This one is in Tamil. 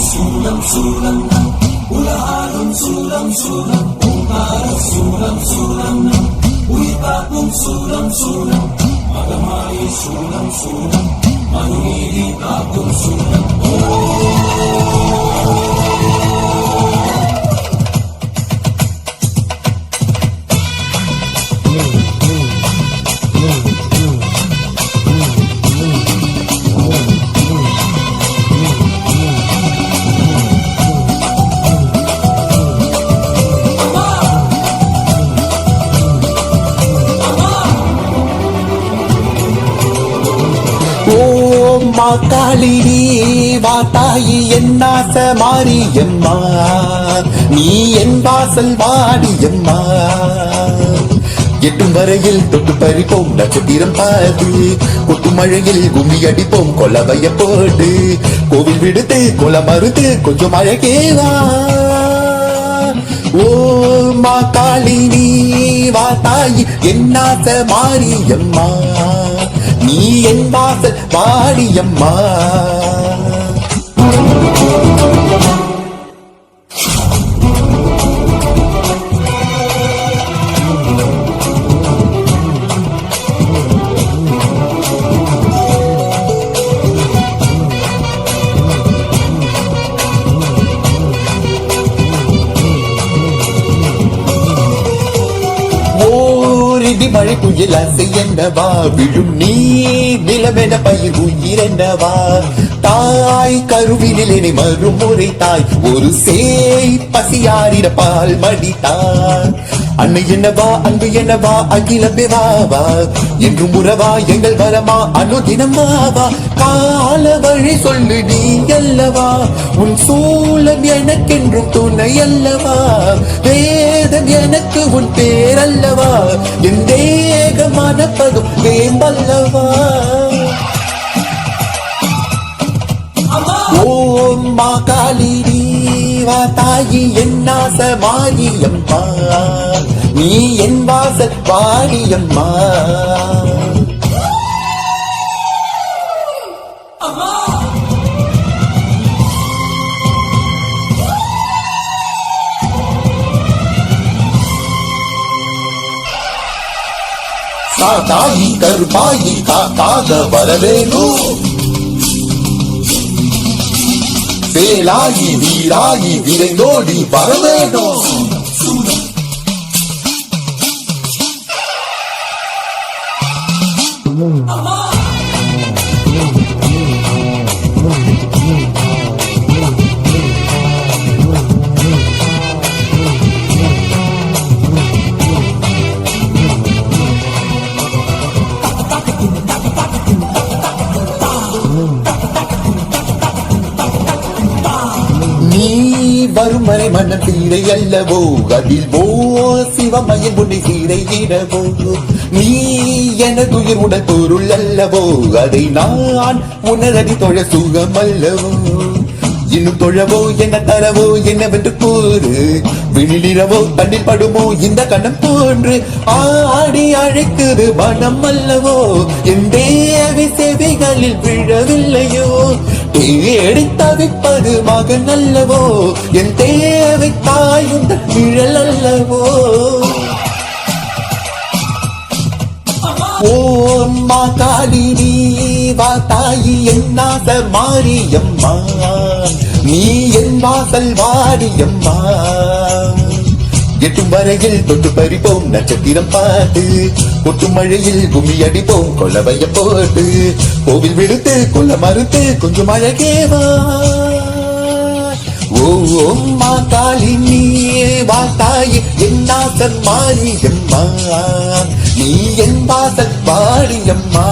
சூலம் சூலம் உலகாலும் சூலம் சூலம் ஓங்கார சூலம் சூலம் உயிர் காக்கும் சூலம் சூலம் மதமாயி சூலம் சூலம் மனுநீதி காக்கும் சூலம் காளினி வாத்தாயி என்னாச மாரியம்மா நீ என் வாசல் வாடியம்மா எட்டும் வரையில் தொட்டு பறிப்போம் நட்சத்திரம் பார்த்து கொட்டு மழையில் கும்மி அடிப்போம் கொலவைய போட்டு கோவில் விடுத்து கொல மறுத்து கொஞ்சம் அழகேவா ஓ மா காளினி வாத்தாயி என்னாச மாரியம்மா நீ என் வாசல் வாடியம்மா மழை புயல் அசை என்னவா விழும் நீ நிலவென பயிர் உயிர் என்னவா தாய் கருவினிலே மறுமுறை தாய் ஒரு சேய் பசியாரிட பால் மடித்தார் அன்னை என்னவா அன்பு என்னவா அகிலமே வாவா என்றும் உறவா எங்கள் வரமா அனுதினம் வாவா கால வழி சொல்லு நீ அல்லவா உன் சூழல் எனக்கென்றும் துணை அல்லவா வேதம் எனக்கு உன் பேரல்லவா என் தேக மனப்பதும் வேம்பல்லவா ஓம் மா காளினி வாத்தாயி என்னாச மாரியம்மா நீ என் வாசல் வாடியம்மா தாயி கருப்பாயி காக்காக வரவேணும் வேலாயி வீராயி விரைந்தோடி வரவேணும் வரும் வரை மன்னன் சீரை அல்லவோ அதில் போ சிவமயன் உன்னை சீரையிடவோ நீ எனது உயிர் உடல் பொருள் அல்லவோ அதை நான் உணரடி தொழ சுகம் அல்லவோ இன்னும் தொழவோ என்ன தரவோ என்னவென்று கூறு விழிரவோ கண்ணில் படுமோ இந்த கண்ணம் போன்று ஆடி அழைக்குது மனம் அல்லவோ என் தேவி செவிகளில் விழவில்லையோ தேடி தவிப்பது மகன் அல்லவோ என் தேவை தாயுந்த நிழல் அல்லவோ ஓம் மா காளினி வாத்தாயி என்னாச மாரியம்மா நீ என் வாசல் வாடியம்மா எட்டும் வரையில் தொட்டு பறிப்போம் நட்சத்திரம் பார்த்து கொட்டு மழையில் கும்மி அடிப்போம் கொலவைய போட்டு கோவில் விடுத்து கொல்ல மறுத்து கொஞ்சம் அழகேவா ஓம் மா காளினி வாத்தாயி என்னாசல் மாரியம்மா நீ என் வாசல் வாடியம்மா